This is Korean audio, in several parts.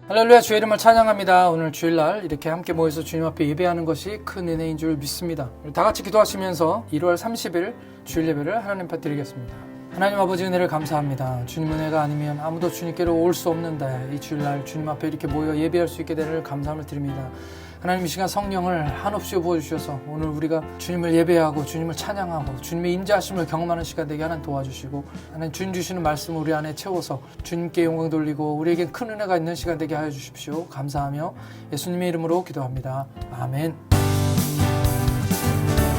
할렐루야, 주의 이름을 찬양합니다. 오늘 주일날 이렇게 함께 모여서 주님 앞에 예배하는 것이 큰 은혜인 줄 믿습니다. 다 같이 기도하시면서 1월 30일 주일 예배를 하나님 앞에 드리겠습니다. 하나님 아버지, 은혜를 감사합니다. 주님 은혜가 아니면 아무도 주님께로 올 수 없는데 이 주일날 주님 앞에 이렇게 모여 예배할 수 있게 되는 감사함을 드립니다. 하나님, 이 시간 성령을 한없이 부어주셔서 오늘 우리가 주님을 예배하고 주님을 찬양하고 주님의 임재하심을 경험하는 시간 되게 하나님 도와주시고, 하나님 주님 주시는 말씀을 우리 안에 채워서 주님께 영광 돌리고 우리에게 큰 은혜가 있는 시간 되게 하여 주십시오. 감사하며 예수님의 이름으로 기도합니다. 아멘.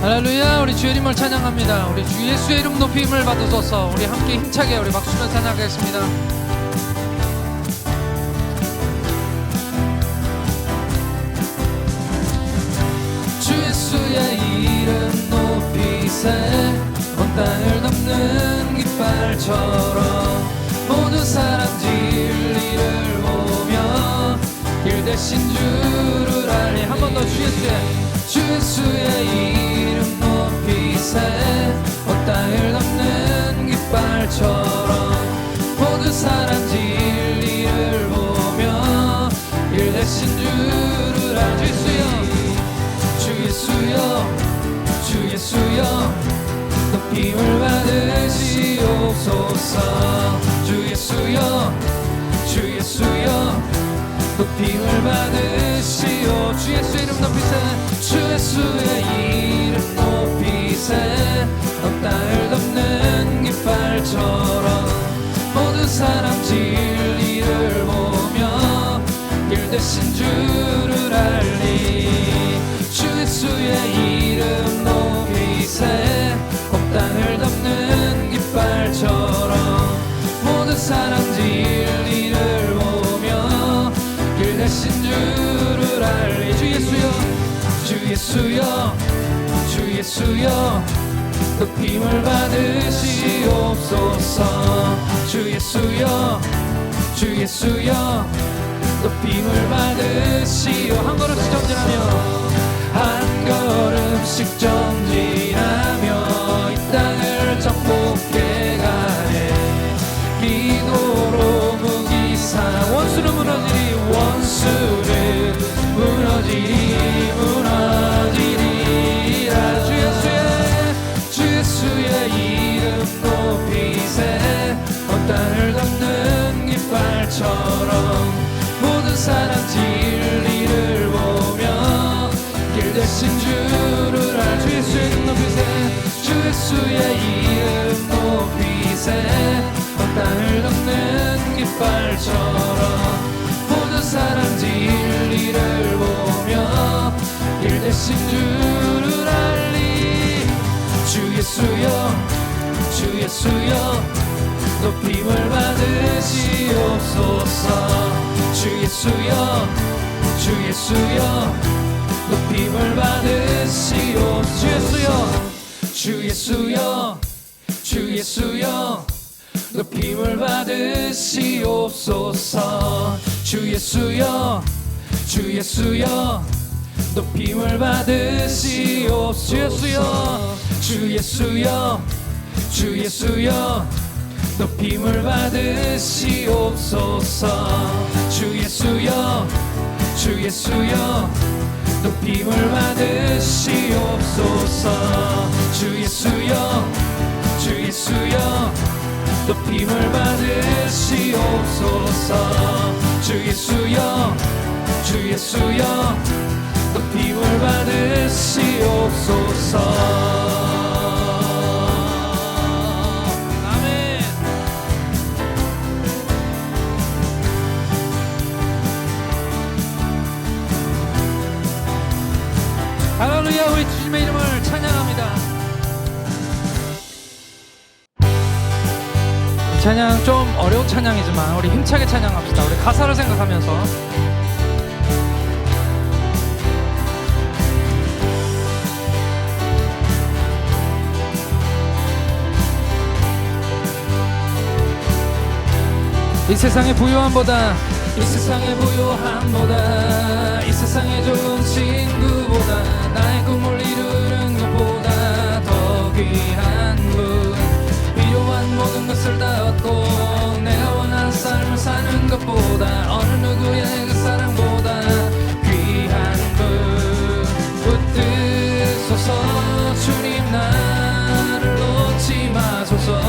할렐루야, 우리 주의 이름을 찬양합니다. 우리 주 예수의 이름 높이 힘을 받으소서. 우리 함께 힘차게 우리 박수로 찬양하겠습니다. 예수의 이름 높이세. 온 땅을 덮는 깃발처럼 모든 사람 진리를 보며 길 대신 주를 알리. 한 번 더 주 예수의 이름 높이세. 온 땅을 덮는 깃발처럼 모든 사람 진리를 보며 길 대신 주를 알리. 주 예수여 높임을 받으시옵소서. 주 예수여 높임을 받으시오. 주 예수의 이름 높이세. 주 예수의 이름 높이세. 온 땅을 덮는 깃발처럼 모든 사람 진리를 보며 길 대신 주를 알리. 주 예수의 이름 높이세. 온 땅을 덮는 깃발처럼 모든 사람 진리를 보며 길 대신 주를 알리. 주 예수여 높임을 받으시옵소서. 주 예수여 높임을 받으시오. 한 걸음씩 전진하며 한 걸음씩 전진하며 이 땅을 정복해 가네. 기도로 무기상 원수는 무너지리라. 주 예수의 이름 높이세. 온 땅을 덮는 깃발처럼 모든 사람 진리를 보며 길 대신 주를 알. 주 예수의 이름 높이세. 주 예수의 이름 높이세. 온 땅을 덮는 깃발처럼 모든 사람 진리를 보며 길 대신 주를 알리. 주 예수여 높임을 받으시옵소서. 주 예수여 높임을 받으시오. 주 예수여 높임을 받으시옵소서. 주 예수여 높임을 받으시옵소서. 주 예수여 높임을 받으시옵소서. 주 예수여 높임을 받으시옵소서. 주 예수여 높임을 받으시옵소서. 주 예수여 높임을 받으시옵소서. 할렐루야, 우리 주님의 이름을 찬양합니다. 찬양 좀 어려운 찬양이지만 우리 힘차게 찬양합시다. 우리 가사를 생각하면서. 이 세상의 부요함보다 이 세상의 좋은 친구보다 나의 꿈을 이루는 것보다 더 귀한 분. 필요한 모든 것을 다 얻고 내가 원하는 삶을 사는 것보다 어느 누구 누구의 그 사랑보다 귀한 분 붙드소서. 주님 나를 놓지 마소서.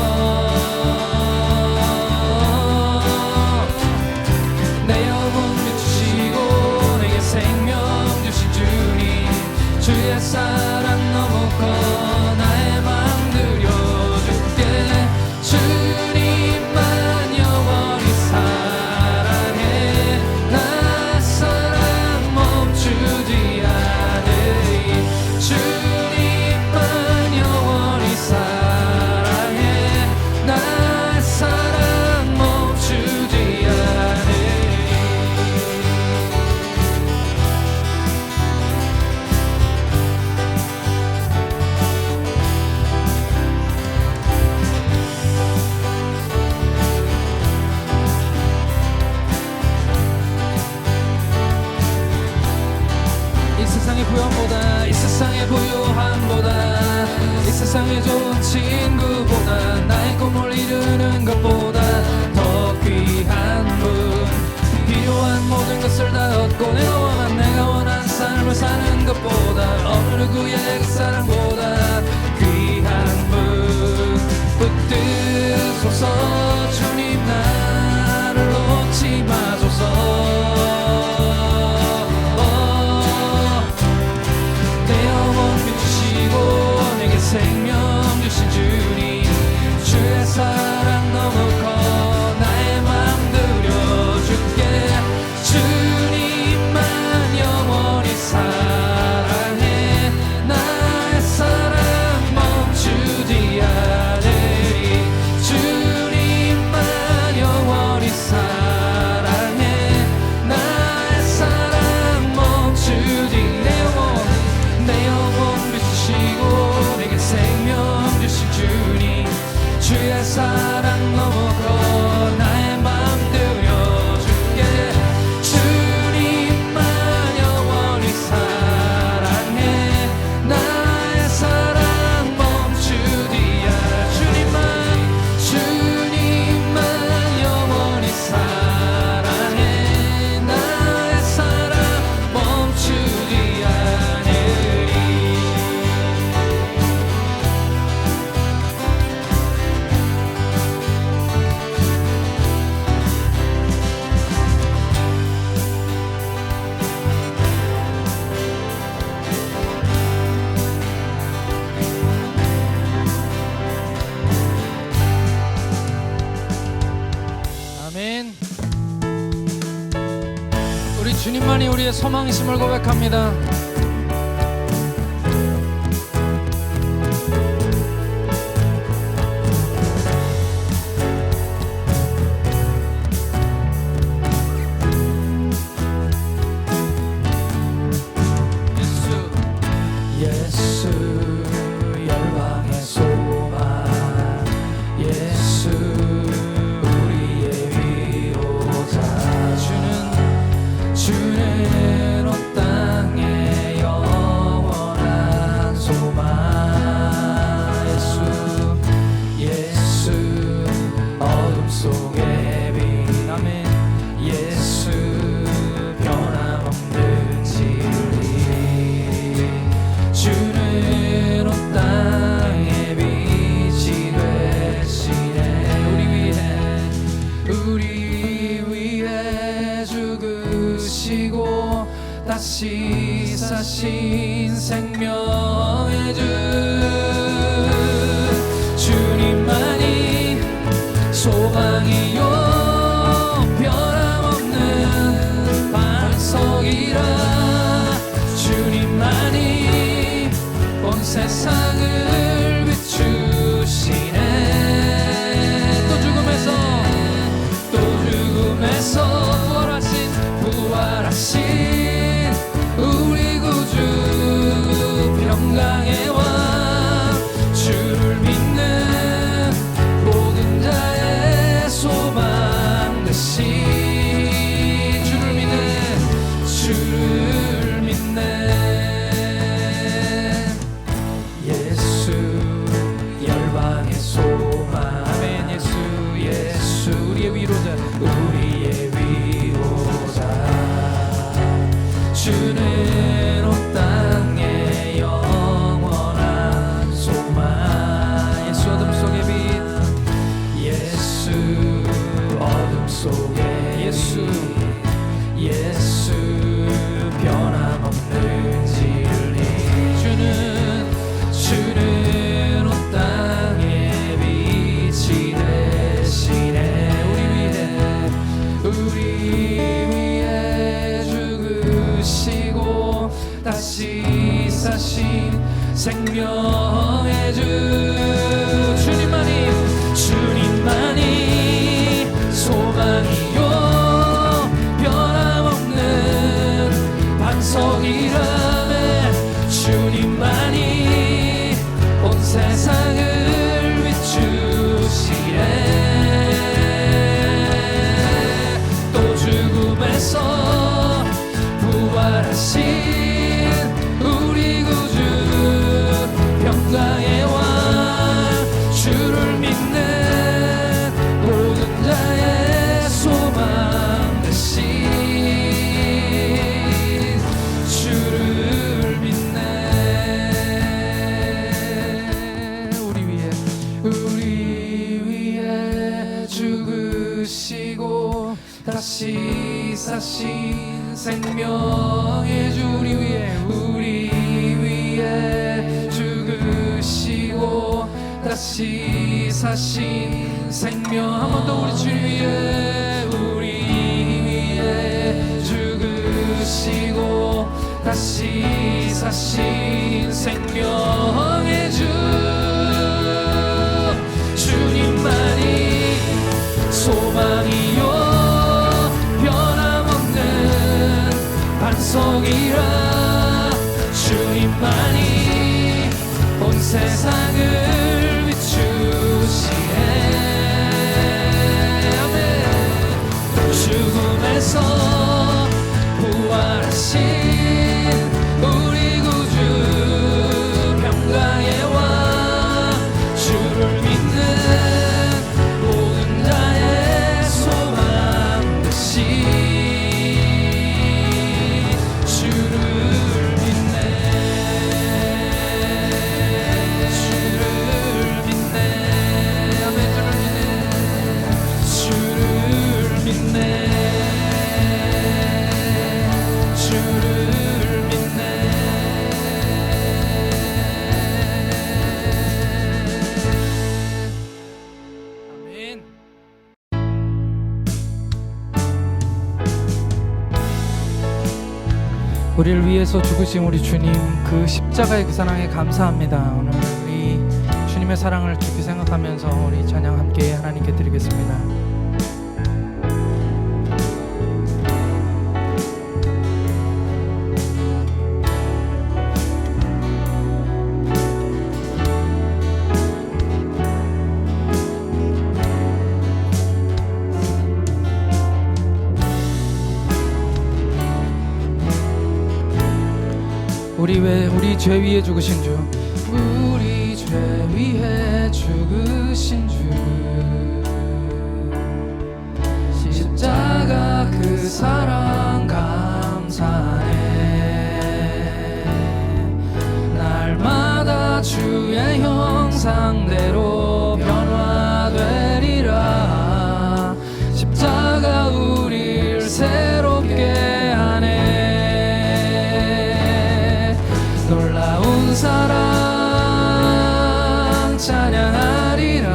내 영혼 비추시고 내게 생명 주신 주님, 주의 사랑 너무 커 나의 맘 드려줄게. 주님만 영원히 사랑해. 나의 사랑 멈추지 않으리. 주님만 영원히 사랑해. 나의 사랑 멈추지 않으리. 이 세상의 부여함보다, 이 세상의 부유함보다, 이 세상의 좋은 친구보다, 나의 꿈을 이루는 것보다 더 귀한 분, 필요한 모든 것을 다 얻고 내가 원한 삶을 사는 것보다, 어느 누구의 그 사랑보다 귀한 분 붙드소서. 주님 나를 놓지 마소서. 생명 주신 주님, 주의 사랑 너무 커 나의 맘 드려줄게. 주님만 영원히 사랑해. 나의 사랑 멈추지 않으리. 주님만 영원히 사랑해. 나의 사랑 멈추지. 내 영혼 비추시고 생명 주신 주님, 주의 사랑 너무 커 나의 맘 드려줄게. 주님만 영원히 사랑해. 나의 사랑 멈추지 않아. 주님만 영원히 사랑해. 나의 사랑 멈추지 않으리. 아멘. 우리 주님만이 우리의 소망이심을 고백합니다. 예수 열방의 소망, 예수 우리의 위로자. 주는 온 땅의 영원한 소망. 예수 어둠 속의 빛. 아멘. 예수 변함없는 진리. 주는 온 땅의 빛이 되시네. 우리 위해 죽으시고 다시 사신 생명의 주. 주님만이 소망이요 변함없는 반석이라. 주님만이 온 세상을 비추시네. 또 죽음에서 부활하신 우리 구주 평강의 왕. 주를 믿는 모든 자의 소망. 주는 온 땅에 영원한 소망. 예수 어둠 속의 빛, 예수 어둠 속의 예수 변함없는 진리. 주는 온 땅에 빛이 되시네. 우리 위해 죽으시고 다시 사신 생명의 주. 주님만이 소망이요 변함없는 반석이라네. 주님만이 온 세상을 비추시네. 또 죽음에서 부활하신 우리 구주 평강의 왕. 주를 믿는 모든 자의 소망 되신 주를 믿네. 우리 위해 죽으시고 다시 사신 생명의 주. 우리 위해 죽으시고 다시 사신 생명. 한 번 더 우리 주 위해 죽으시고 다시 사신 생명의 주. 주님만이 소망이요 변함없는 반석이라. 주님만이 온 세상을 비추시네. 아멘. 죽음에서 부활하신 우리 구주 평강의 왕. 주를 믿는 모든 자의 소망 되신 주를 믿네. 우리를 위해서 죽으신 우리 주님, 그 십자가의 그 사랑에 감사합니다. 오늘 우리 주님의 사랑을 깊이 생각하면서 우리 찬양 함께 하나님께 드리겠습니다. 우리 죄 위에 죽으신 주, 우리 죄 위에 죽으신 주. 십자가 그 사랑 감사해. 날마다 주의 형상대로 변화되리라. 십자가 우리를 새롭게 하네. 놀라운 사랑 찬양하리라.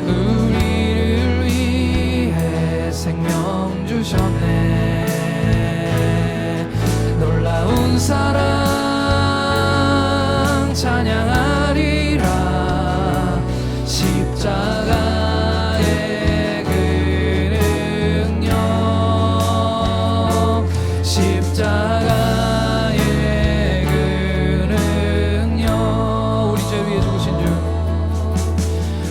우리를 위해 생명 주셨네. 놀라운 사랑 찬양하리라. 십자가의 그 능력, 십자가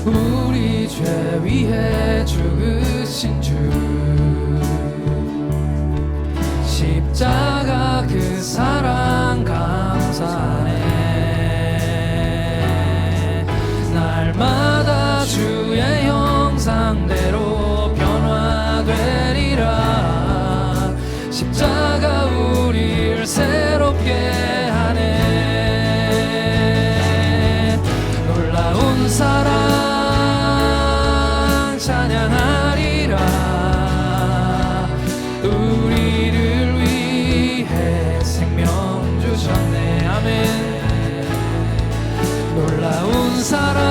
우리 죄 위해 죽으신 주. 십자가 그 사랑 십자가 우리를 새롭게 하네. 놀라운 사랑 찬양하리라. 우리를 위해 생명 주셨네. 아멘. 놀라운 사랑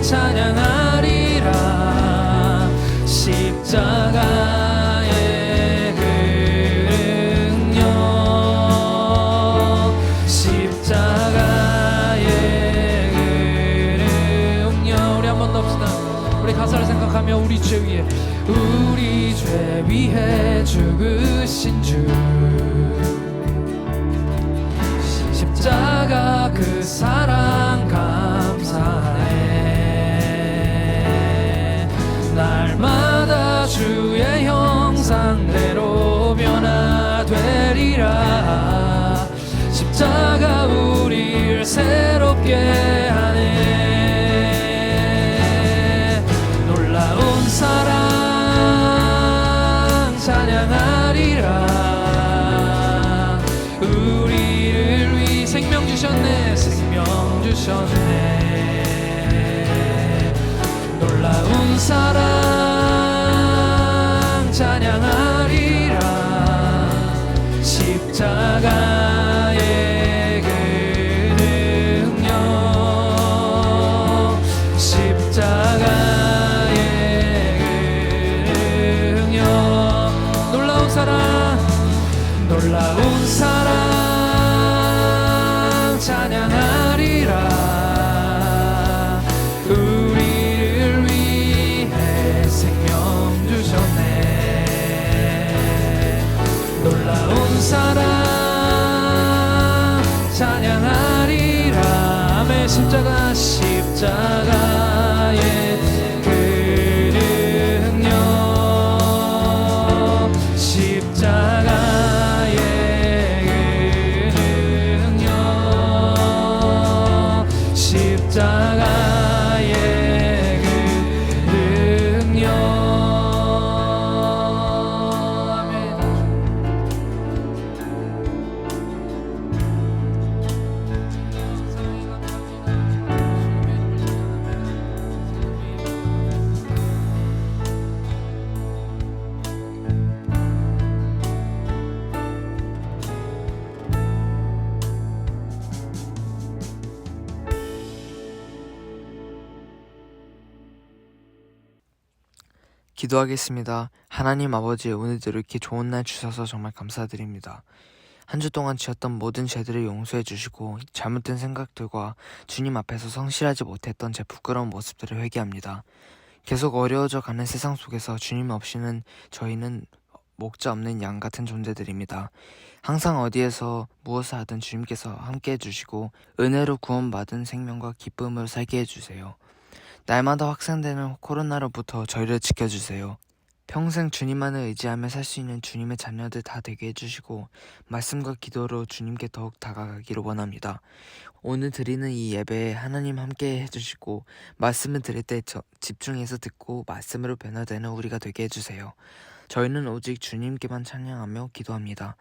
찬양하리라. 십자가의 그 능력, 십자가의 그 능력. 우리 한 번 더 합시다. 우리 가사를 생각하며 우리 죄 위해 죽으신 주, 십자가 그 사랑 감사해. 날마다 주의 형상대로 변화되리라. 십자가 우리를 새롭게 하네. 놀라운 사랑 찬양하리라. 우리를 위해 생명 주셨네. 생명 주셨네. 놀라운 사랑 찬양하리라. 십자가의 그 능력, 십자가의 그 능력. 놀라운 사랑, 놀라운 사랑 찬양하리라. 우리를 위해 생명 주셨네. 놀라운 사랑 찬양하리라. 아멘. 십자가의 그 능력, 십자가의 그 능력, 십자가의 그 능력. 아멘. 기도하겠습니다. 하나님 아버지, 오늘도 이렇게 좋은 날 주셔서 정말 감사드립니다. 한 주 동안 지었던 모든 죄들을 용서해 주시고 잘못된 생각들과 주님 앞에서 성실하지 못했던 제 부끄러운 모습들을 회개합니다. 계속 어려워져 가는 세상 속에서 주님 없이는 저희는 목자 없는 양 같은 존재들입니다. 항상 어디에서 무엇을 하든 주님께서 함께 해주시고 은혜로 구원받은 생명과 기쁨으로 살게 해주세요. 날마다 확산되는 코로나로부터 저희를 지켜주세요. 평생 주님만을 의지하며 살 수 있는 주님의 자녀들 다 되게 해주시고 말씀과 기도로 주님께 더욱 다가가기를 원합니다. 오늘 드리는 이 예배에 하나님 함께 해주시고 말씀을 드릴 때 집중해서 듣고 말씀으로 변화되는 우리가 되게 해주세요. 저희는 오직 주님께만 찬양하며 기도합니다.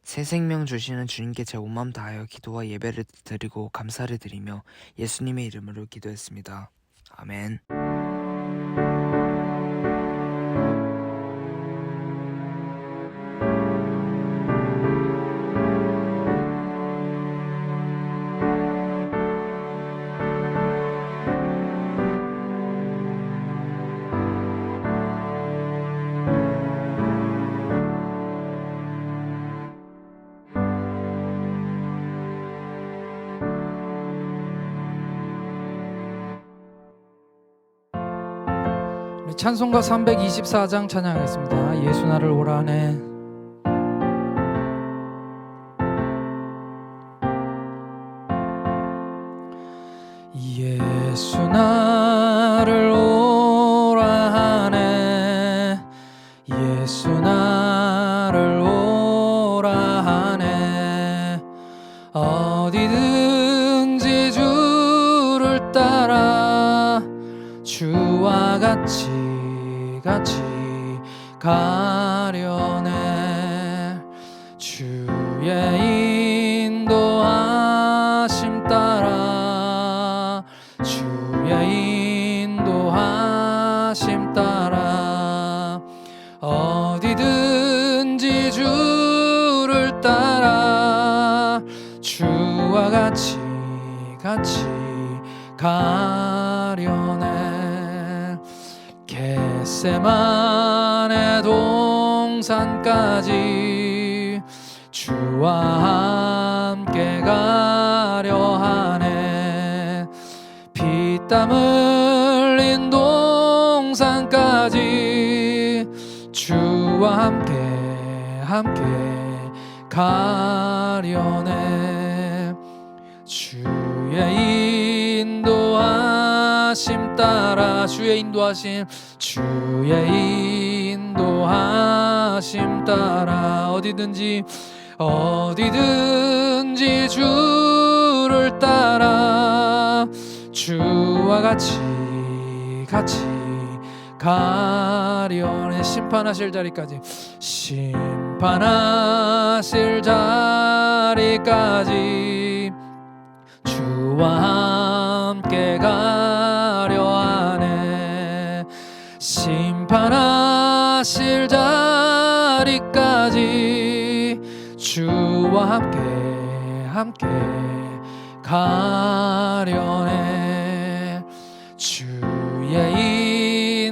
새 생명 주시는 주님께 제 온 마음 다하여 기도와 예배를 드리고 감사를 드리며 예수님의 이름으로 기도했습니다. 아멘. 찬송가 324장 찬양하겠습니다. 예수 나를 오라네. 예수 나를 오라네. 예수 나를 오라네. 어디든지 주를 따라 주와 같이 가자. 같이 가려네. 겟세마네 동산까지 주와 함께 가려 하네. 피땀 흘린 동산까지 주와 함께 가려네. 주의 인도하심 따라 주의 인도하심 따라 어디든지 주를 따라 주와 같이 가려네. 심판하실 자리까지 주와 함께 가려 하네. 심판하실 자리까지 주와 함께 가려네. 주의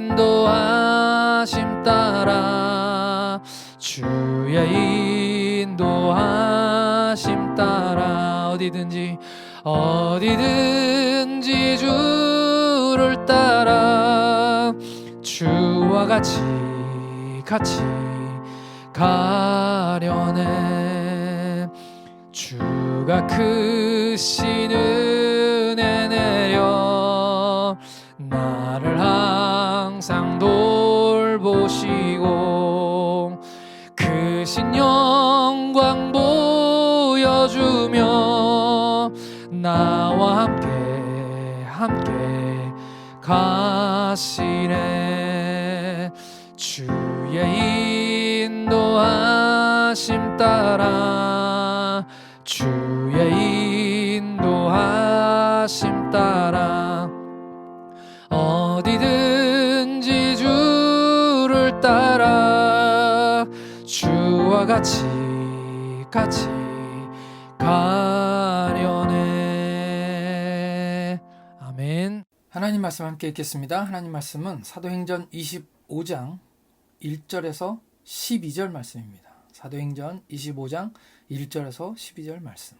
인도하심 따라 어디든지 주를 따라 주와 같이 가려네. 주가 크신 은혜 내려 나를 항상 돌보시고 크신 영광 보여주며 나와 함께 가시네. 주의 인도하심 따라 어디든지 주를 따라 주와 같이 가려네. 아멘. 하나님 말씀 함께 읽겠습니다. 하나님 말씀은 사도행전 25장 1절에서 12절 말씀입니다. 사도행전 25장 1절에서 12절 말씀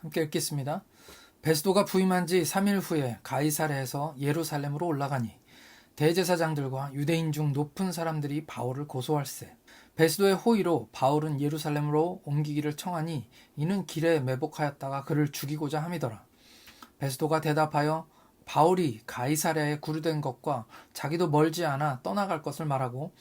함께 읽겠습니다. 베스도가 부임한 지 3일 후에 가이사랴에서 예루살렘으로 올라가니 대제사장들과 유대인 중 높은 사람들이 바울을 고소할세. 베스도의 호의로 바울은 예루살렘으로 옮기기를 청하니 이는 길에 매복하였다가 그를 죽이고자 함이더라. 베스도가 대답하여 바울이 가이사랴에 구류된 것과 자기도 멀지 않아 떠나갈 것을 말하고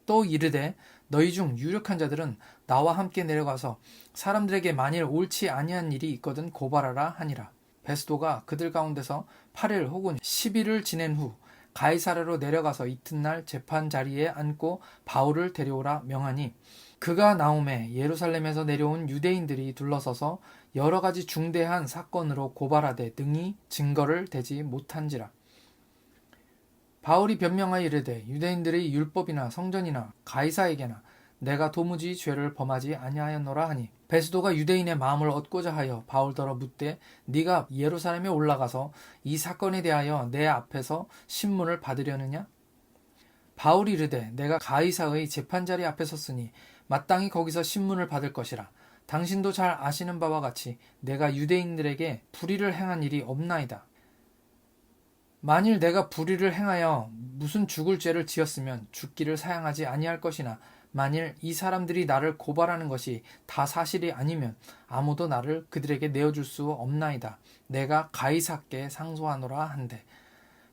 또 이르되 너희 중 유력한 자들은 나와 함께 내려가서 사람들에게 만일 옳지 아니한 일이 있거든 고발하라 하니라. 베스도가 그들 가운데서 8일 혹은 10일을 지낸 후 가이사랴로 내려가서 이튿날 재판 자리에 앉고 바울을 데려오라 명하니 그가 나오매 예루살렘에서 내려온 유대인들이 둘러서서 여러 가지 중대한 사건으로 고발하되 등이 증거를 대지 못한지라. 바울이 변명하여 이르되 유대인들의 율법이나 성전이나 가이사에게나 내가 도무지 죄를 범하지 아니하였노라 하니 베스도가 유대인의 마음을 얻고자 하여 바울더러 묻되 네가 예루살렘에 올라가서 이 사건에 대하여 내 앞에서 신문을 받으려느냐? 바울이 이르되 내가 가이사의 재판자리 앞에 섰으니 마땅히 거기서 신문을 받을 것이라. 당신도 잘 아시는 바와 같이 내가 유대인들에게 불의를 행한 일이 없나이다. 만일 내가 불의를 행하여 무슨 죽을 죄를 지었으면 죽기를 사양하지 아니할 것이나 만일 이 사람들이 나를 고발하는 것이 다 사실이 아니면 아무도 나를 그들에게 내어줄 수 없나이다. 내가 가이사께 상소하노라 한대.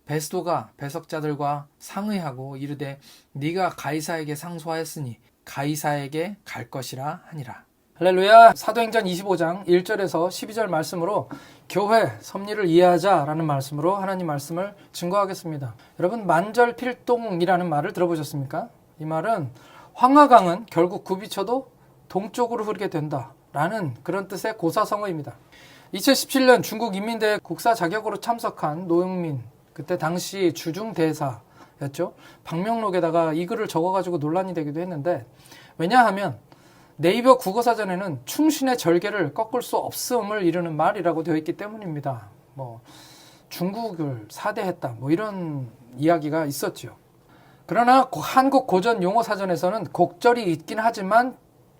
베스도가 배석자들과 상의하고 이르되 네가 가이사에게 상소하였으니 가이사에게 갈 것이라 하니라. 할렐루야. 사도행전 25장 1절에서 12절 말씀으로 교회 섭리를 이해하자라는 말씀으로 하나님 말씀을 증거하겠습니다. 여러분 만절필동이라는 말을 들어보셨습니까? 이 말은 황하강은 결국 굽이쳐도 동쪽으로 흐르게 된다라는 그런 뜻의 고사성어입니다. 2017년 중국 인민대회 국사 자격으로 참석한 노영민, 그때 당시 주중대사였죠. 방명록에다가 이 글을 적어가지고 논란이 되기도 했는데, 왜냐하면 네이버 국어사전에는 충신의 절개를 꺾을 수 없음을 이루는 말이라고 되어 있기 때문입니다. 뭐 중국을 사대했다, 뭐 이런 이야기가 있었죠. 그러나 한국 고전 용어 사전에서는 곡절이 있긴 하지만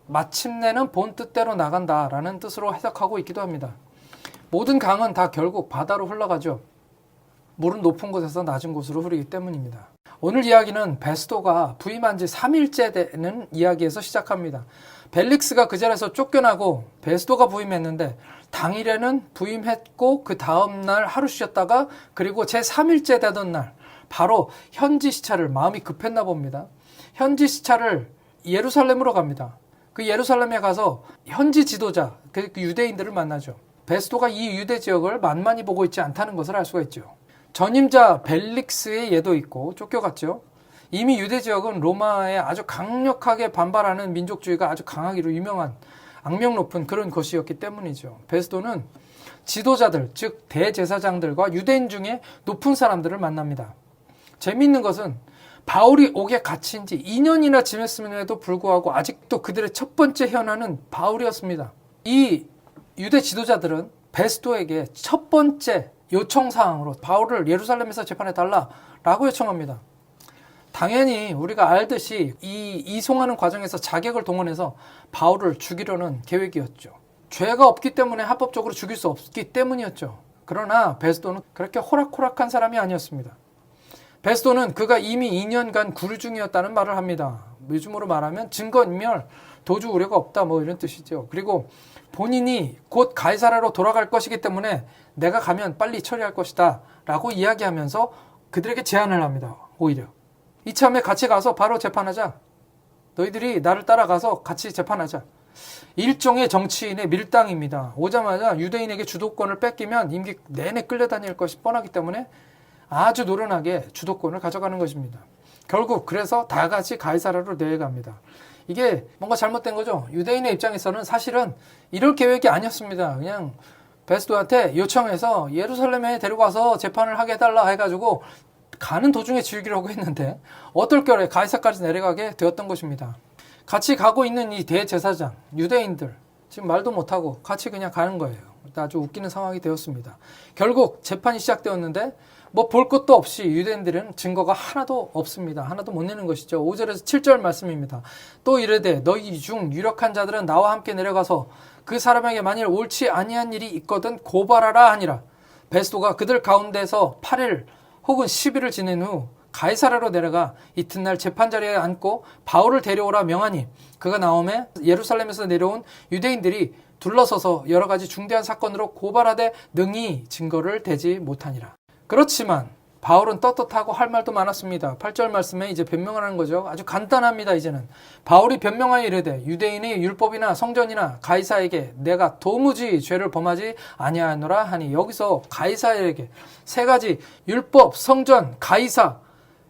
마침내는 본 뜻대로 나간다라는 뜻으로 해석하고 있기도 합니다. 모든 강은 다 결국 바다로 흘러가죠. 물은 높은 곳에서 낮은 곳으로 흐르기 때문입니다. 오늘 이야기는 베스도가 부임한 지 3일째 되는 이야기에서 시작합니다. 벨릭스가 그 자리에서 쫓겨나고 베스도가 부임했는데 당일에는 부임했고 그 다음날 하루 쉬었다가 그리고 제 3일째 되던 날 바로 현지 시차를 마음이 급했나 봅니다. 현지 시차를 예루살렘으로 갑니다. 그 예루살렘에 가서 현지 지도자, 그 유대인들을 만나죠. 베스도가 이 유대 지역을 만만히 보고 있지 않다는 것을 알 수가 있죠. 전임자 벨릭스의 예도 있고 쫓겨갔죠. 이미 유대 지역은 로마에 아주 강력하게 반발하는 민족주의가 아주 강하기로 유명한 악명 높은 그런 곳이었기 때문이죠. 베스도는 지도자들, 즉 대제사장들과 유대인 중에 높은 사람들을 만납니다. 재미있는 것은 바울이 옥에 갇힌 지 2년이나 지났음에도 불구하고 아직도 그들의 첫 번째 현안은 바울이었습니다. 이 유대 지도자들은 베스도에게 첫 번째 요청사항으로 바울을 예루살렘에서 재판해달라라고 요청합니다. 당연히 우리가 알듯이 이 이송하는 과정에서 자객을 동원해서 바울을 죽이려는 계획이었죠. 죄가 없기 때문에 합법적으로 죽일 수 없기 때문이었죠. 그러나 베스도는 그렇게 호락호락한 사람이 아니었습니다. 베스도는 그가 이미 2년간 구류 중이었다는 말을 합니다. 요즘으로 말하면 증거인멸, 도주 우려가 없다 뭐 이런 뜻이죠. 그리고 본인이 곧 가이사라로 돌아갈 것이기 때문에 내가 가면 빨리 처리할 것이다 라고 이야기하면서 그들에게 제안을 합니다. 오히려 이참에 같이 가서 바로 재판하자. 너희들이 나를 따라가서 같이 재판하자. 일종의 정치인의 밀당입니다. 오자마자 유대인에게 주도권을 뺏기면 임기 내내 끌려다닐 것이 뻔하기 때문에 아주 노련하게 주도권을 가져가는 것입니다. 결국 그래서 다 같이 가이사라로 내려갑니다. 이게 뭔가 잘못된 거죠. 유대인의 입장에서는 사실은 이럴 계획이 아니었습니다. 그냥 베스도한테 요청해서 예루살렘에 데려가서 재판을 하게 해달라 해가지고 가는 도중에 즐기려고 했는데 어떨 겨에 가이사까지 내려가게 되었던 것입니다. 같이 가고 있는 이 대제사장, 유대인들 지금 말도 못하고 같이 그냥 가는 거예요. 아주 웃기는 상황이 되었습니다. 결국 재판이 시작되었는데 뭐 볼 것도 없이 유대인들은 증거가 하나도 없습니다. 하나도 못 내는 것이죠. 5절에서 7절 말씀입니다. 또 이르되 너희 중 유력한 자들은 나와 함께 내려가서 그 사람에게 만일 옳지 아니한 일이 있거든 고발하라 하니라. 베스도가 그들 가운데서 8일 혹은 10일을 지낸 후 가이사라로 내려가 이튿날 재판자리에 앉고 바울을 데려오라 명하니 그가 나오매 예루살렘에서 내려온 유대인들이 둘러서서 여러 가지 중대한 사건으로 고발하되 능히 증거를 대지 못하니라. 그렇지만 바울은 떳떳하고 할 말도 많았습니다. 8절 말씀에 이제 변명을 하는 거죠. 아주 간단합니다. 이제는 바울이 변명하여 이르되 유대인의 율법이나 성전이나 가이사에게 내가 도무지 죄를 범하지 아니하노라 하니 여기서 가이사에게 세 가지 율법, 성전, 가이사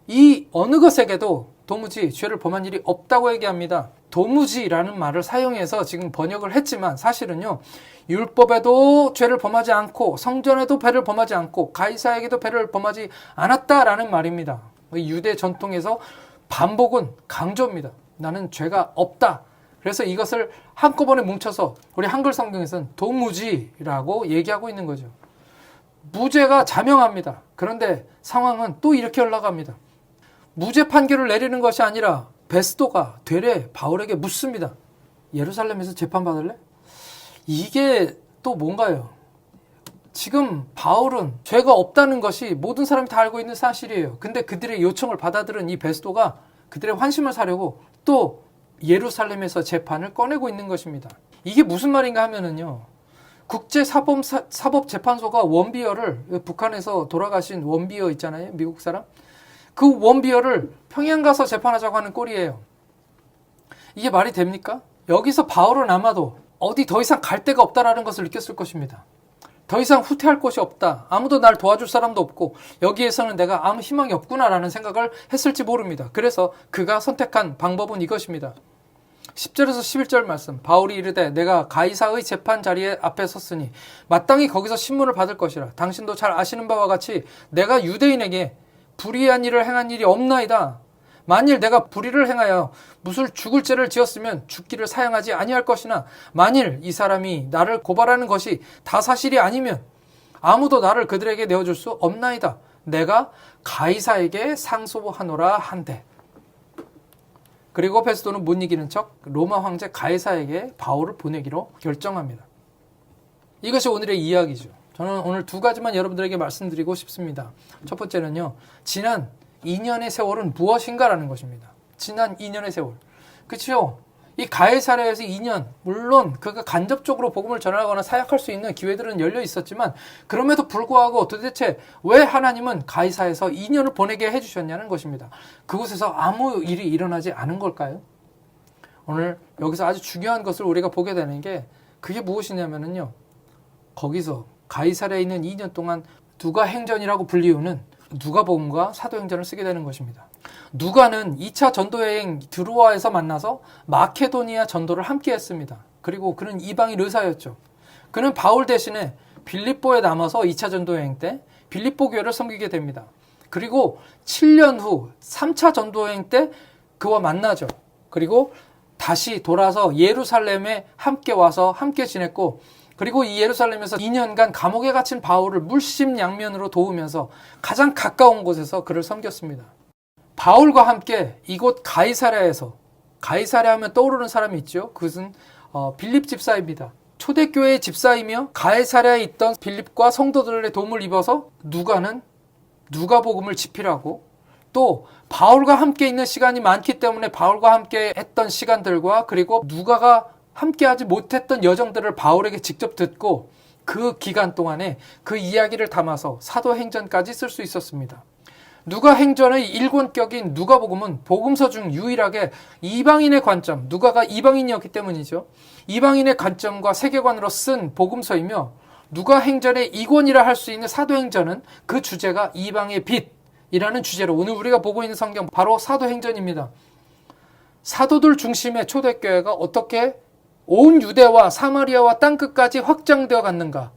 이 어느 것에게도 도무지 죄를 범한 일이 없다고 얘기합니다. 도무지라는 말을 사용해서 지금 번역을 했지만 사실은요. 율법에도 죄를 범하지 않고 성전에도 배를 범하지 않고 가이사에게도 배를 범하지 않았다라는 말입니다. 유대 전통에서 반복은 강조입니다. 나는 죄가 없다. 그래서 이것을 한꺼번에 뭉쳐서 우리 한글 성경에서는 도무지라고 얘기하고 있는 거죠. 무죄가 자명합니다. 그런데 상황은 또 이렇게 흘러갑니다. 무죄 판결을 내리는 것이 아니라 베스도가 되레 바울에게 묻습니다. 예루살렘에서 재판받을래? 이게 또 뭔가요? 지금 바울은 죄가 없다는 것이 모든 사람이 다 알고 있는 사실이에요. 근데 그들의 요청을 받아들은 이 베스도가 그들의 환심을 사려고 또 예루살렘에서 재판을 꺼내고 있는 것입니다. 이게 무슨 말인가 하면은요. 국제사법재판소가 원비어를 북한에서 돌아가신 원비어 있잖아요. 미국 사람. 그 원비어를 평양 가서 재판하자고 하는 꼴이에요. 이게 말이 됩니까? 여기서 바울은 아마도 어디 더 이상 갈 데가 없다라는 것을 느꼈을 것입니다. 더 이상 후퇴할 곳이 없다. 아무도 날 도와줄 사람도 없고 여기에서는 내가 아무 희망이 없구나라는 생각을 했을지 모릅니다. 그래서 그가 선택한 방법은 이것입니다. 10절에서 11절 말씀. 바울이 이르되 내가 가이사의 재판 자리에 앞에 섰으니 마땅히 거기서 신문을 받을 것이라. 당신도 잘 아시는 바와 같이 내가 유대인에게 불의한 일을 행한 일이 없나이다. 만일 내가 불의를 행하여 무술 죽을 죄를 지었으면 죽기를 사양하지 아니할 것이나 만일 이 사람이 나를 고발하는 것이 다 사실이 아니면 아무도 나를 그들에게 내어줄 수 없나이다. 내가 가이사에게 상소하노라 한대. 그리고 페스도는 못 이기는 척 로마 황제 가이사에게 바울을 보내기로 결정합니다. 이것이 오늘의 이야기죠. 저는 오늘 두 가지만 여러분들에게 말씀드리고 싶습니다. 첫 번째는요, 지난 2년의 세월은 무엇인가라는 것입니다. 지난 2년의 세월. 그치요? 이 가이사랴에서 2년, 물론 그가 간접적으로 복음을 전하거나 사역할 수 있는 기회들은 열려 있었지만, 그럼에도 불구하고 도대체 왜 하나님은 가이사에서 2년을 보내게 해주셨냐는 것입니다. 그곳에서 아무 일이 일어나지 않은 걸까요? 오늘 여기서 아주 중요한 것을 우리가 보게 되는 게, 그게 무엇이냐면요, 거기서 가이사랴에 있는 2년 동안 누가 행전이라고 불리우는 누가복음과 사도행전을 쓰게 되는 것입니다. 누가는 2차 전도여행 드로아에서 만나서 마케도니아 전도를 함께 했습니다. 그리고 그는 이방인 의사였죠. 그는 바울 대신에 빌립보에 남아서 2차 전도여행 때 빌립보 교회를 섬기게 됩니다. 그리고 7년 후 3차 전도여행 때 그와 만나죠. 그리고 다시 돌아서 예루살렘에 함께 와서 함께 지냈고, 그리고 이 예루살렘에서 2년간 감옥에 갇힌 바울을 물심양면으로 도우면서 가장 가까운 곳에서 그를 섬겼습니다. 바울과 함께 이곳 가이사랴에서, 가이사랴 하면 떠오르는 사람이 있죠. 그것은 빌립 집사입니다. 초대교회의 집사이며 가이사랴에 있던 빌립과 성도들의 도움을 입어서 누가는 누가복음을 집필하고, 또 바울과 함께 있는 시간이 많기 때문에 바울과 함께 했던 시간들과, 그리고 누가가 함께하지 못했던 여정들을 바울에게 직접 듣고 그 기간 동안에 그 이야기를 담아서 사도행전까지 쓸 수 있었습니다. 누가행전의 일권격인 누가복음은 복음서 중 유일하게 이방인의 관점, 누가가 이방인이었기 때문이죠. 이방인의 관점과 세계관으로 쓴 복음서이며, 누가행전의 이권이라 할 수 있는 사도행전은 그 주제가 이방의 빛이라는 주제로 오늘 우리가 보고 있는 성경 바로 사도행전입니다. 사도들 중심의 초대교회가 어떻게 온 유대와 사마리아와 땅끝까지 확장되어 갔는가?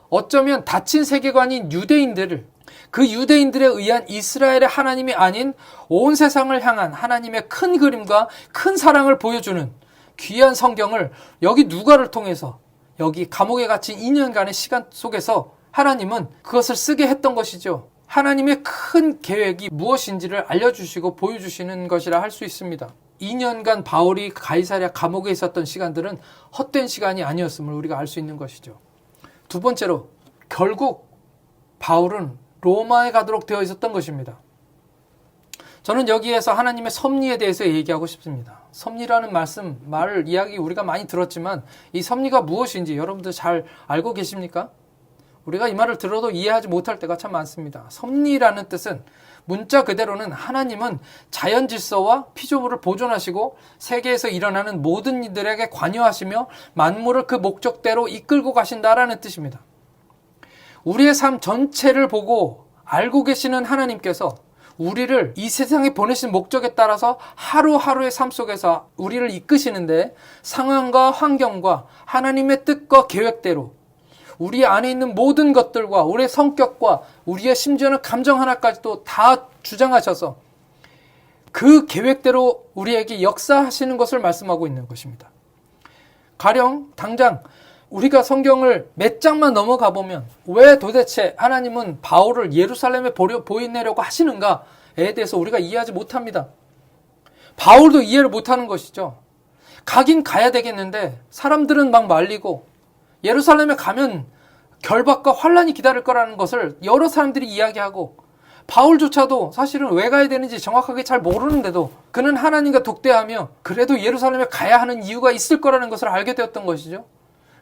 어쩌면 닫힌 세계관인 유대인들을, 그 유대인들에 의한 이스라엘의 하나님이 아닌 온 세상을 향한 하나님의 큰 그림과 큰 사랑을 보여주는 귀한 성경을 여기 누가를 통해서, 여기 감옥에 갇힌 2년간의 시간 속에서 하나님은 그것을 쓰게 했던 것이죠. 하나님의 큰 계획이 무엇인지를 알려주시고 보여주시는 것이라 할 수 있습니다. 2년간 바울이 가이사랴 감옥에 있었던 시간들은 헛된 시간이 아니었음을 우리가 알 수 있는 것이죠. 두 번째로, 결국 바울은 로마에 가도록 되어 있었던 것입니다. 저는 여기에서 하나님의 섭리에 대해서 얘기하고 싶습니다. 섭리라는 말을 이야기 우리가 많이 들었지만 이 섭리가 무엇인지 여러분들 잘 알고 계십니까? 우리가 이 말을 들어도 이해하지 못할 때가 참 많습니다. 섭리라는 뜻은 문자 그대로는 하나님은 자연 질서와 피조물을 보존하시고 세계에서 일어나는 모든 이들에게 관여하시며 만물을 그 목적대로 이끌고 가신다라는 뜻입니다. 우리의 삶 전체를 보고 알고 계시는 하나님께서 우리를 이 세상에 보내신 목적에 따라서 하루하루의 삶 속에서 우리를 이끄시는데, 상황과 환경과 하나님의 뜻과 계획대로 우리 안에 있는 모든 것들과 우리의 성격과 우리의 심지어는 감정 하나까지도 다 주장하셔서 그 계획대로 우리에게 역사하시는 것을 말씀하고 있는 것입니다. 가령 당장 우리가 성경을 몇 장만 넘어가 보면 왜 도대체 하나님은 바울을 예루살렘에 보내려고 하시는가에 대해서 우리가 이해하지 못합니다. 바울도 이해를 못하는 것이죠. 가긴 가야 되겠는데 사람들은 막 말리고 예루살렘에 가면 결박과 환란이 기다릴 거라는 것을 여러 사람들이 이야기하고, 바울조차도 사실은 왜 가야 되는지 정확하게 잘 모르는데도 그는 하나님과 독대하며 그래도 예루살렘에 가야 하는 이유가 있을 거라는 것을 알게 되었던 것이죠.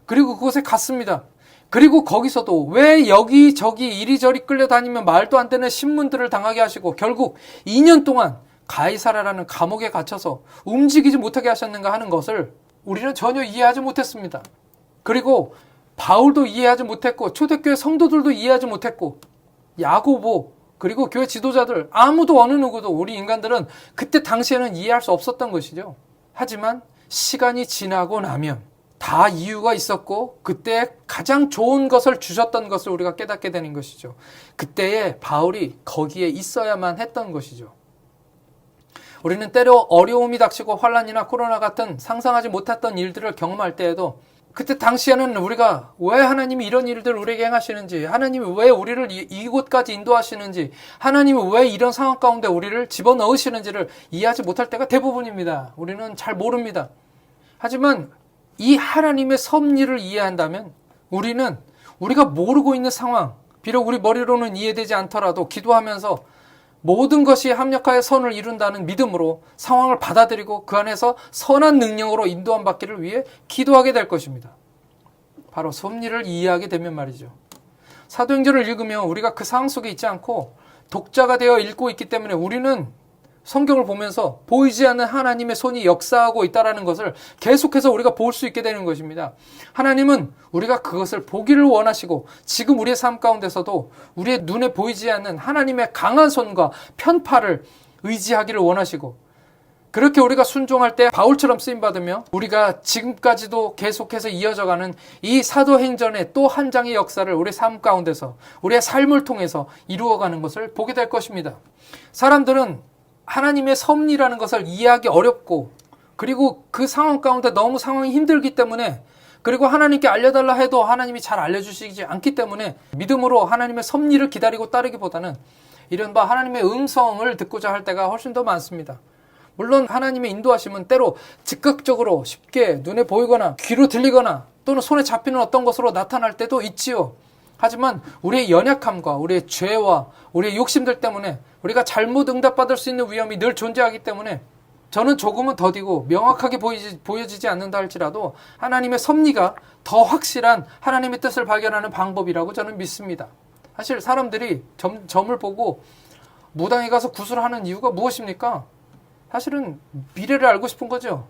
그리고 그곳에 갔습니다. 그리고 거기서도 왜 여기저기 이리저리 끌려다니며 말도 안 되는 신문들을 당하게 하시고 결국 2년 동안 가이사랴라는 감옥에 갇혀서 움직이지 못하게 하셨는가 하는 것을 우리는 전혀 이해하지 못했습니다. 그리고 바울도 이해하지 못했고 초대교회 성도들도 이해하지 못했고 야고보 그리고 교회 지도자들 아무도 어느 누구도 우리 인간들은 그때 당시에는 이해할 수 없었던 것이죠. 하지만 시간이 지나고 나면 다 이유가 있었고 그때 가장 좋은 것을 주셨던 것을 우리가 깨닫게 되는 것이죠. 그때에 바울이 거기에 있어야만 했던 것이죠. 우리는 때로 어려움이 닥치고 환란이나 코로나 같은 상상하지 못했던 일들을 경험할 때에도 그때 당시에는 우리가 왜 하나님이 이런 일들을 우리에게 행하시는지, 하나님이 왜 우리를 이곳까지 인도하시는지, 하나님이 왜 이런 상황 가운데 우리를 집어넣으시는지를 이해하지 못할 때가 대부분입니다. 우리는 잘 모릅니다. 하지만 이 하나님의 섭리를 이해한다면 우리는 우리가 모르고 있는 상황, 비록 우리 머리로는 이해되지 않더라도 기도하면서 모든 것이 합력하여 선을 이룬다는 믿음으로 상황을 받아들이고 그 안에서 선한 능력으로 인도함 받기를 위해 기도하게 될 것입니다. 바로 섭리를 이해하게 되면 말이죠. 사도행전을 읽으면 우리가 그 상황 속에 있지 않고 독자가 되어 읽고 있기 때문에 우리는 성경을 보면서 보이지 않는 하나님의 손이 역사하고 있다는 것을 계속해서 우리가 볼 수 있게 되는 것입니다. 하나님은 우리가 그것을 보기를 원하시고 지금 우리의 삶 가운데서도 우리의 눈에 보이지 않는 하나님의 강한 손과 편파를 의지하기를 원하시고, 그렇게 우리가 순종할 때 바울처럼 쓰임받으며 우리가 지금까지도 계속해서 이어져가는 이 사도행전의 또 한 장의 역사를 우리의 삶 가운데서 우리의 삶을 통해서 이루어가는 것을 보게 될 것입니다. 사람들은 하나님의 섭리라는 것을 이해하기 어렵고, 그리고 그 상황 가운데 너무 상황이 힘들기 때문에, 그리고 하나님께 알려달라 해도 하나님이 잘 알려주시지 않기 때문에 믿음으로 하나님의 섭리를 기다리고 따르기보다는 이른바 하나님의 음성을 듣고자 할 때가 훨씬 더 많습니다. 물론 하나님의 인도하심은 때로 즉각적으로 쉽게 눈에 보이거나 귀로 들리거나 또는 손에 잡히는 어떤 것으로 나타날 때도 있지요. 하지만 우리의 연약함과 우리의 죄와 우리의 욕심들 때문에 우리가 잘못 응답받을 수 있는 위험이 늘 존재하기 때문에 저는 조금은 더디고 명확하게 보여지지 않는다 할지라도 하나님의 섭리가 더 확실한 하나님의 뜻을 발견하는 방법이라고 저는 믿습니다. 사실 사람들이 점을 보고 무당에 가서 구슬을 하는 이유가 무엇입니까? 사실은 미래를 알고 싶은 거죠.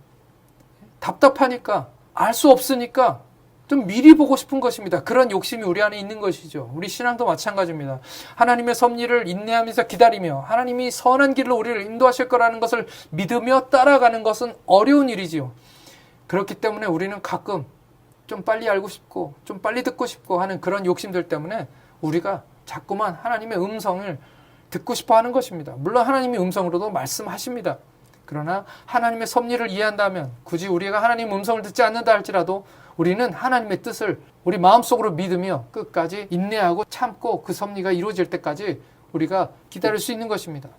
답답하니까, 알 수 없으니까 좀 미리 보고 싶은 것입니다. 그런 욕심이 우리 안에 있는 것이죠. 우리 신앙도 마찬가지입니다. 하나님의 섭리를 인내하면서 기다리며 하나님이 선한 길로 우리를 인도하실 거라는 것을 믿으며 따라가는 것은 어려운 일이지요. 그렇기 때문에 우리는 가끔 좀 빨리 알고 싶고 좀 빨리 듣고 싶고 하는 그런 욕심들 때문에 우리가 자꾸만 하나님의 음성을 듣고 싶어 하는 것입니다. 물론 하나님의 음성으로도 말씀하십니다. 그러나 하나님의 섭리를 이해한다면 굳이 우리가 하나님의 음성을 듣지 않는다 할지라도 우리는 하나님의 뜻을 우리 마음속으로 믿으며 끝까지 인내하고 참고 그 섭리가 이루어질 때까지 우리가 기다릴 수 있는 것입니다.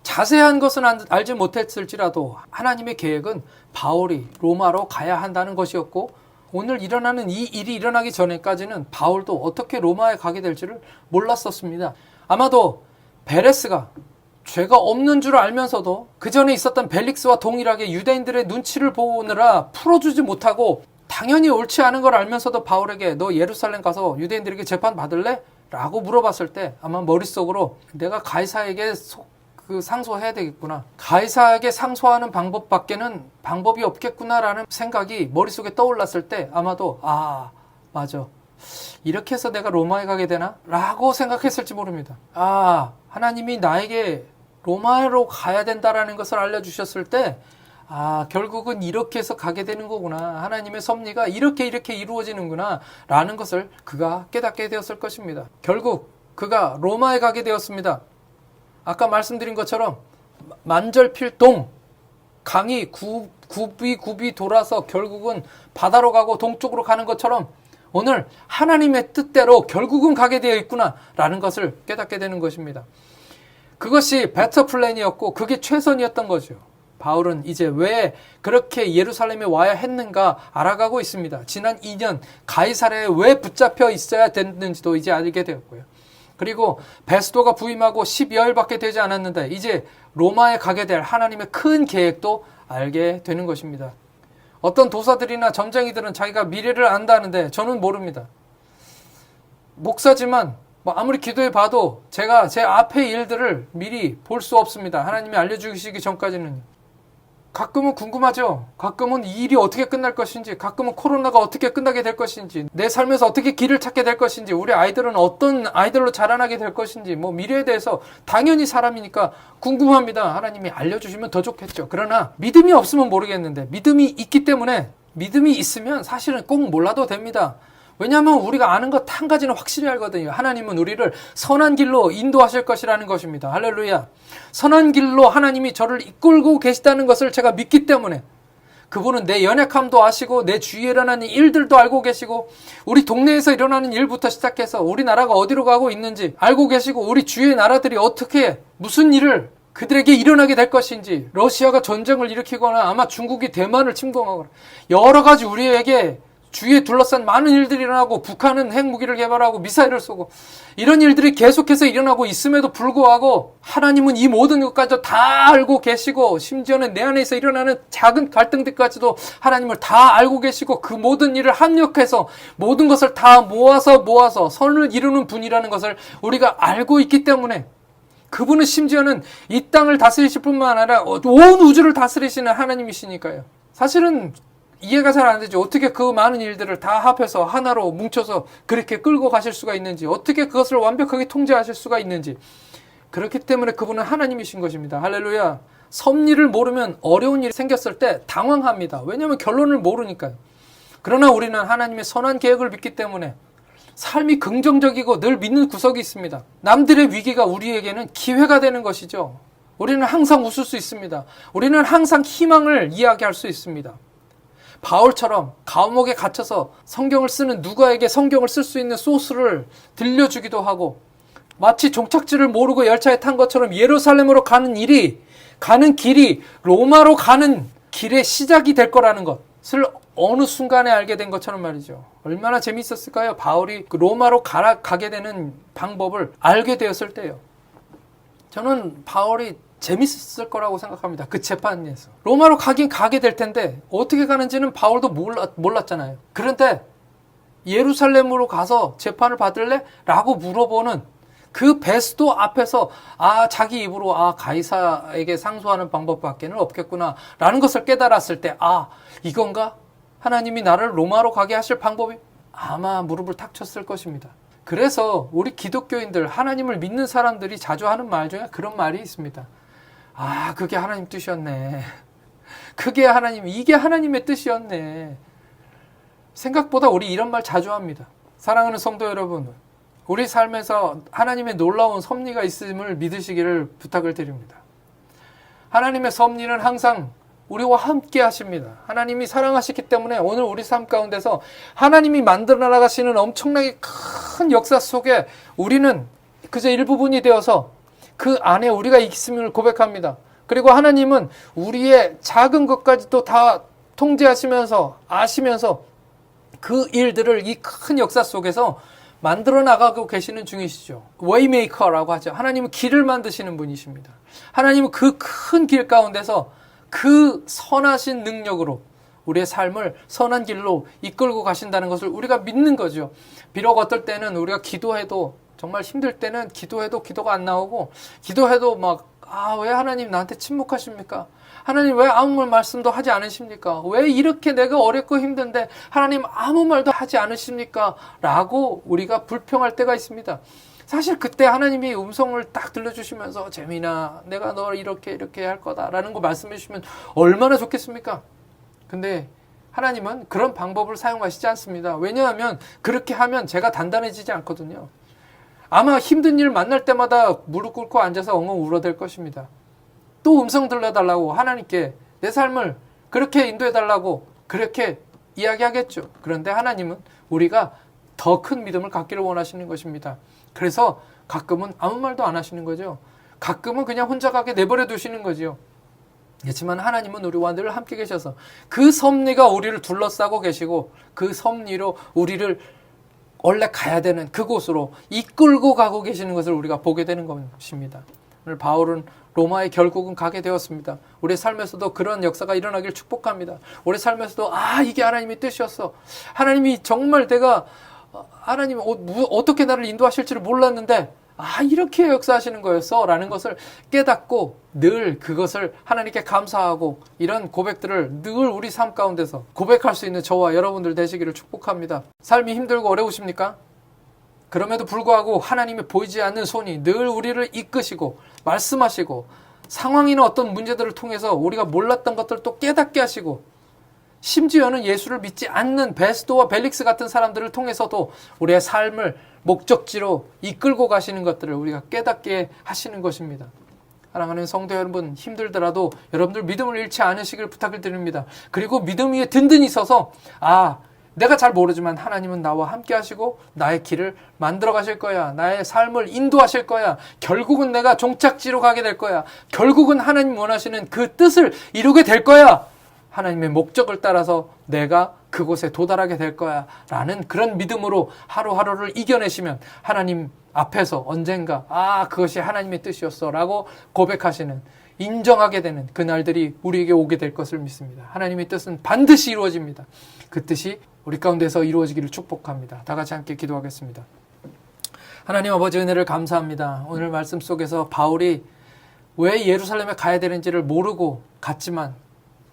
자세한 것은 알지 못했을지라도 하나님의 계획은 바울이 로마로 가야 한다는 것이었고, 오늘 일어나는 이 일이 일어나기 전에까지는 바울도 어떻게 로마에 가게 될지를 몰랐었습니다. 아마도 베레스가 죄가 없는 줄 알면서도 그 전에 있었던 벨릭스와 동일하게 유대인들의 눈치를 보느라 풀어주지 못하고 당연히 옳지 않은 걸 알면서도 바울에게 너 예루살렘 가서 유대인들에게 재판 받을래? 라고 물어봤을 때 아마 머릿속으로 내가 가이사에게 상소해야 되겠구나, 가이사에게 상소하는 방법밖에는 방법이 없겠구나라는 생각이 머릿속에 떠올랐을 때 아마도 맞아, 이렇게 해서 내가 로마에 가게 되나? 라고 생각했을지 모릅니다. 하나님이 나에게 로마로 가야 된다라는 것을 알려주셨을 때 결국은 이렇게 해서 가게 되는 거구나, 하나님의 섭리가 이렇게 이루어지는구나 라는 것을 그가 깨닫게 되었을 것입니다. 결국 그가 로마에 가게 되었습니다. 아까 말씀드린 것처럼 만절필동, 강이 굽이 돌아서 결국은 바다로 가고 동쪽으로 가는 것처럼 오늘 하나님의 뜻대로 결국은 가게 되어 있구나 라는 것을 깨닫게 되는 것입니다. 그것이 베터 플랜이었고 그게 최선이었던 거죠. 바울은 이제 왜 그렇게 예루살렘에 와야 했는가 알아가고 있습니다. 지난 2년 가이사랴에 왜 붙잡혀 있어야 됐는지도 이제 알게 되었고요. 그리고 베스도가 부임하고 10여일밖에 되지 않았는데 이제 로마에 가게 될 하나님의 큰 계획도 알게 되는 것입니다. 어떤 도사들이나 점쟁이들은 자기가 미래를 안다는데 저는 모릅니다. 목사지만 아무리 기도해 봐도 제가 제 앞의 일들을 미리 볼 수 없습니다. 하나님이 알려주시기 전까지는. 가끔은 궁금하죠. 가끔은 이 일이 어떻게 끝날 것인지, 가끔은 코로나가 어떻게 끝나게 될 것인지, 내 삶에서 어떻게 길을 찾게 될 것인지, 우리 아이들은 어떤 아이들로 자라나게 될 것인지, 미래에 대해서 당연히 사람이니까 궁금합니다. 하나님이 알려주시면 더 좋겠죠. 그러나 믿음이 없으면 모르겠는데 믿음이 있기 때문에, 믿음이 있으면 사실은 꼭 몰라도 됩니다. 왜냐하면 우리가 아는 것 한 가지는 확실히 알거든요. 하나님은 우리를 선한 길로 인도하실 것이라는 것입니다. 할렐루야. 선한 길로 하나님이 저를 이끌고 계시다는 것을 제가 믿기 때문에, 그분은 내 연약함도 아시고 내 주위에 일어나는 일들도 알고 계시고 우리 동네에서 일어나는 일부터 시작해서 우리나라가 어디로 가고 있는지 알고 계시고 우리 주위의 나라들이 어떻게 무슨 일을 그들에게 일어나게 될 것인지, 러시아가 전쟁을 일으키거나 아마 중국이 대만을 침공하거나 여러 가지 우리에게 주위에 둘러싼 많은 일들이 일어나고 북한은 핵무기를 개발하고 미사일을 쏘고 이런 일들이 계속해서 일어나고 있음에도 불구하고 하나님은 이 모든 것까지 다 알고 계시고 심지어는 내 안에서 일어나는 작은 갈등들까지도 하나님을 다 알고 계시고 그 모든 일을 합력해서 모든 것을 다 모아서 선을 이루는 분이라는 것을 우리가 알고 있기 때문에 그분은 심지어는 이 땅을 다스리실 뿐만 아니라 온 우주를 다스리시는 하나님이시니까요. 사실은 이해가 잘 안 되죠. 어떻게 그 많은 일들을 다 합해서 하나로 뭉쳐서 그렇게 끌고 가실 수가 있는지, 어떻게 그것을 완벽하게 통제하실 수가 있는지. 그렇기 때문에 그분은 하나님이신 것입니다. 할렐루야. 섭리를 모르면 어려운 일이 생겼을 때 당황합니다. 왜냐하면 결론을 모르니까요. 그러나 우리는 하나님의 선한 계획을 믿기 때문에 삶이 긍정적이고 늘 믿는 구석이 있습니다. 남들의 위기가 우리에게는 기회가 되는 것이죠. 우리는 항상 웃을 수 있습니다. 우리는 항상 희망을 이야기할 수 있습니다. 바울처럼 감옥에 gat혀서 성경을 쓰는 누가에게 성경을 쓸 수 있는 소스를 들려주기도 하고 마치 종착지를 모르고 열차에 탄 것처럼 예루살렘으로 가는 길이 로마로 가는 길의 시작이 될 거라는 것을 어느 순간에 알게 된 것처럼 말이죠. 얼마나 재미있었을까요? 바울이 로마로 가게 되는 방법을 알게 되었을 때요. 저는 바울이 재밌었을 거라고 생각합니다. 그 재판에서. 로마로 가게 될 텐데 어떻게 가는지는 바울도 몰랐잖아요. 그런데 예루살렘으로 가서 재판을 받을래? 라고 물어보는 그 베스도 앞에서 자기 입으로 가이사에게 상소하는 방법밖에는 없겠구나 라는 것을 깨달았을 때 이건가? 하나님이 나를 로마로 가게 하실 방법이 아마 무릎을 탁 쳤을 것입니다. 그래서 우리 기독교인들, 하나님을 믿는 사람들이 자주 하는 말 중에 그런 말이 있습니다. 그게 하나님 뜻이었네. 이게 하나님의 뜻이었네. 생각보다 우리 이런 말 자주 합니다. 사랑하는 성도 여러분, 우리 삶에서 하나님의 놀라운 섭리가 있음을 믿으시기를 부탁을 드립니다. 하나님의 섭리는 항상 우리와 함께 하십니다. 하나님이 사랑하시기 때문에 오늘 우리 삶 가운데서 하나님이 만들어 나가시는 엄청나게 큰 역사 속에 우리는 그저 일부분이 되어서 그 안에 우리가 있음을 고백합니다. 그리고 하나님은 우리의 작은 것까지도 다 통제하시면서 아시면서 그 일들을 이 큰 역사 속에서 만들어 나가고 계시는 중이시죠. 웨이메이커라고 하죠. 하나님은 길을 만드시는 분이십니다. 하나님은 그 큰 길 가운데서 그 선하신 능력으로 우리의 삶을 선한 길로 이끌고 가신다는 것을 우리가 믿는 거죠. 비록 어떨 때는 우리가 기도해도 정말 힘들 때는 기도해도 기도가 안 나오고 기도해도 왜 하나님 나한테 침묵하십니까? 하나님 왜 아무 말씀도 하지 않으십니까? 왜 이렇게 내가 어렵고 힘든데 하나님 아무 말도 하지 않으십니까? 라고 우리가 불평할 때가 있습니다. 사실 그때 하나님이 음성을 딱 들려주시면서 재민아 내가 너 이렇게 할 거다라는 거 말씀해 주시면 얼마나 좋겠습니까? 근데 하나님은 그런 방법을 사용하시지 않습니다. 왜냐하면 그렇게 하면 제가 단단해지지 않거든요. 아마 힘든 일 만날 때마다 무릎 꿇고 앉아서 엉엉 울어댈 것입니다. 또 음성 들려달라고 하나님께 내 삶을 그렇게 인도해달라고 그렇게 이야기하겠죠. 그런데 하나님은 우리가 더 큰 믿음을 갖기를 원하시는 것입니다. 그래서 가끔은 아무 말도 안 하시는 거죠. 가끔은 그냥 혼자 가게 내버려 두시는 거지요. 그렇지만 하나님은 우리와 늘 함께 계셔서 그 섭리가 우리를 둘러싸고 계시고 그 섭리로 우리를 원래 가야 되는 그곳으로 이끌고 가고 계시는 것을 우리가 보게 되는 것입니다. 오늘 바울은 로마에 결국은 가게 되었습니다. 우리 삶에서도 그런 역사가 일어나길 축복합니다. 우리 삶에서도 이게 하나님의 뜻이었어. 하나님이 정말 하나님 어떻게 나를 인도하실지를 몰랐는데 이렇게 역사하시는 거였어 라는 것을 깨닫고 늘 그것을 하나님께 감사하고 이런 고백들을 늘 우리 삶 가운데서 고백할 수 있는 저와 여러분들 되시기를 축복합니다. 삶이 힘들고 어려우십니까? 그럼에도 불구하고 하나님의 보이지 않는 손이 늘 우리를 이끄시고 말씀하시고 상황이나 어떤 문제들을 통해서 우리가 몰랐던 것들을 또 깨닫게 하시고 심지어는 예수를 믿지 않는 베스도와 벨릭스 같은 사람들을 통해서도 우리의 삶을 목적지로 이끌고 가시는 것들을 우리가 깨닫게 하시는 것입니다. 사랑하는 성도 여러분, 힘들더라도 여러분들 믿음을 잃지 않으시길 부탁을 드립니다. 그리고 믿음 위에 든든히 서서 내가 잘 모르지만 하나님은 나와 함께 하시고 나의 길을 만들어 가실 거야. 나의 삶을 인도하실 거야. 결국은 내가 종착지로 가게 될 거야. 결국은 하나님 원하시는 그 뜻을 이루게 될 거야. 하나님의 목적을 따라서 내가 그곳에 도달하게 될 거야. 라는 그런 믿음으로 하루하루를 이겨내시면 하나님 앞에서 언젠가 그것이 하나님의 뜻이었어 라고 고백하시는, 인정하게 되는 그날들이 우리에게 오게 될 것을 믿습니다. 하나님의 뜻은 반드시 이루어집니다. 그 뜻이 우리 가운데서 이루어지기를 축복합니다. 다 같이 함께 기도하겠습니다. 하나님 아버지, 은혜를 감사합니다. 오늘 말씀 속에서 바울이 왜 예루살렘에 가야 되는지를 모르고 갔지만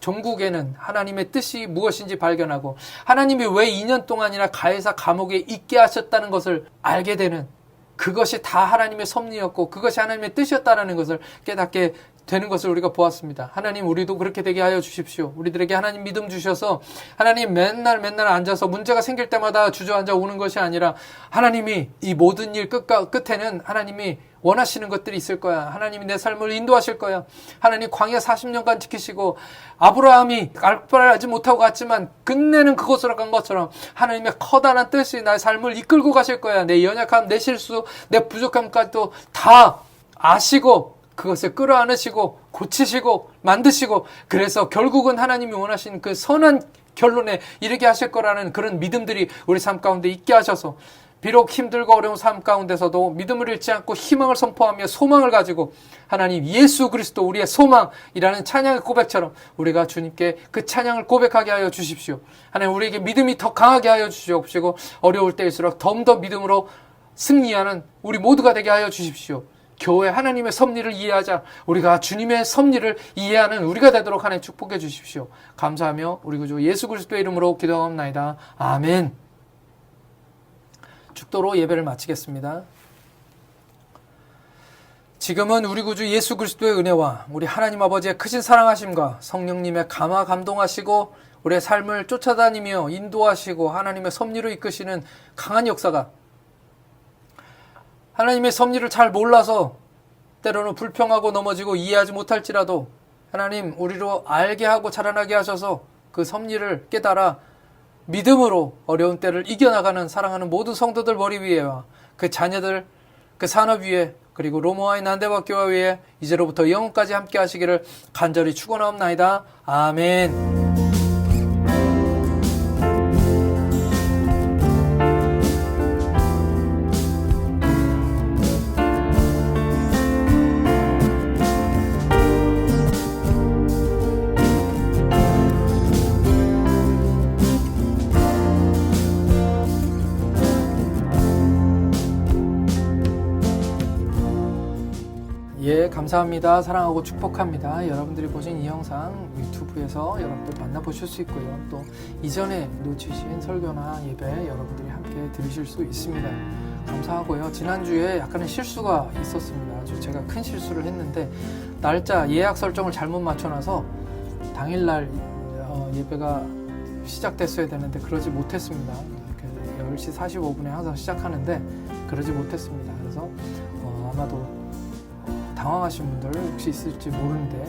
종국에는 하나님의 뜻이 무엇인지 발견하고 하나님이 왜 2년 동안이나 가해사 감옥에 있게 하셨다는 것을 알게 되는, 그것이 다 하나님의 섭리였고 그것이 하나님의 뜻이었다는 것을 깨닫게 되는 것을 우리가 보았습니다. 하나님, 우리도 그렇게 되게 하여 주십시오. 우리들에게 하나님 믿음 주셔서 하나님 맨날 앉아서 문제가 생길 때마다 주저앉아 오는 것이 아니라 하나님이 이 모든 일 끝에는 하나님이 원하시는 것들이 있을 거야. 하나님이 내 삶을 인도하실 거야. 하나님 광야 40년간 지키시고 아브라함이 알바하지 못하고 갔지만 끝내는 그곳으로 간 것처럼 하나님의 커다란 뜻이 나의 삶을 이끌고 가실 거야. 내 연약함, 내 실수, 내 부족함까지도 다 아시고 그것을 끌어안으시고 고치시고 만드시고, 그래서 결국은 하나님이 원하신 그 선한 결론에 이르게 하실 거라는 그런 믿음들이 우리 삶 가운데 있게 하셔서 비록 힘들고 어려운 삶 가운데서도 믿음을 잃지 않고 희망을 선포하며 소망을 가지고 하나님 예수 그리스도 우리의 소망이라는 찬양의 고백처럼 우리가 주님께 그 찬양을 고백하게 하여 주십시오. 하나님, 우리에게 믿음이 더 강하게 하여 주시옵시고 어려울 때일수록 더 믿음으로 승리하는 우리 모두가 되게 하여 주십시오. 교회 하나님의 섭리를 이해하자. 우리가 주님의 섭리를 이해하는 우리가 되도록 하나님 축복해 주십시오. 감사하며 우리 구주 예수 그리스도의 이름으로 기도하옵나이다. 아멘. 축도로 예배를 마치겠습니다. 지금은 우리 구주 예수 그리스도의 은혜와 우리 하나님 아버지의 크신 사랑하심과 성령님의 감화 감동하시고 우리의 삶을 쫓아다니며 인도하시고 하나님의 섭리로 이끄시는 강한 역사가, 하나님의 섭리를 잘 몰라서 때로는 불평하고 넘어지고 이해하지 못할지라도 하나님 우리로 알게 하고 자라나게 하셔서 그 섭리를 깨달아 믿음으로 어려운 때를 이겨나가는 사랑하는 모든 성도들 머리 위에와 그 자녀들, 그 산업 위에, 그리고 로마와의 난대와 교회 위에 이제로부터 영원까지 함께 하시기를 간절히 축원하옵나이다. 아멘. 예, 감사합니다. 사랑하고 축복합니다. 여러분들이 보신 이 영상 유튜브에서 여러분들 만나보실 수 있고요. 또 이전에 놓치신 설교나 예배 여러분들이 함께 들으실 수 있습니다. 감사하고요. 지난주에 약간의 실수가 있었습니다. 아주 제가 큰 실수를 했는데 날짜 예약 설정을 잘못 맞춰놔서 당일날 예배가 시작됐어야 되는데 그러지 못했습니다. 10시 45분에 항상 시작하는데 그러지 못했습니다. 그래서 아마도 당황하신 분들 혹시 있을지 모르는데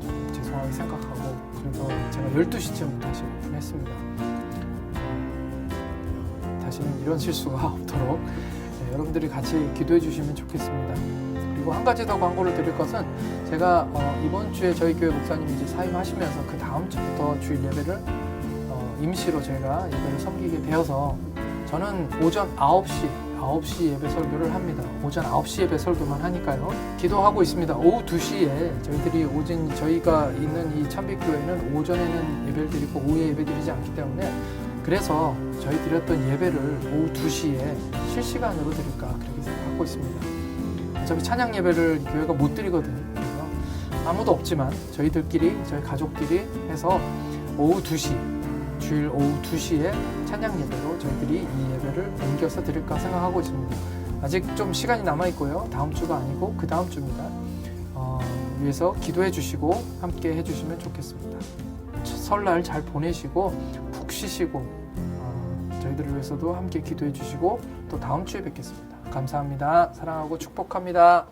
좀 죄송하게 생각하고, 그래서 제가 12시쯤 다시 오픈했습니다. 다시는 이런 실수가 없도록 여러분들이 같이 기도해 주시면 좋겠습니다. 그리고 한 가지 더 광고를 드릴 것은, 제가 이번 주에 저희 교회 목사님이 이제 사임하시면서 그 다음 주부터 주일 예배를 임시로 제가 예배를 섬기게 되어서 저는 오전 9시 예배 설교를 합니다. 오전 9시 예배 설교만 하니까요. 기도하고 있습니다. 오후 2시에 저희가 있는 이 참빛교회는 오전에는 예배를 드리고 오후에 예배 드리지 않기 때문에, 그래서 저희 드렸던 예배를 오후 2시에 실시간으로 드릴까 그렇게 생각하고 있습니다. 어차피 찬양 예배를 교회가 못 드리거든요. 그래서 아무도 없지만 저희 가족끼리 해서 오후 2시, 주일 오후 2시에 찬양 예배로 저희들이 이 예배를 옮겨서 드릴까 생각하고 있습니다. 아직 좀 시간이 남아있고요. 다음 주가 아니고 그 다음 주입니다. 위해서 기도해 주시고 함께 해주시면 좋겠습니다. 설날 잘 보내시고 푹 쉬시고 저희들을 위해서도 함께 기도해 주시고 또 다음 주에 뵙겠습니다. 감사합니다. 사랑하고 축복합니다.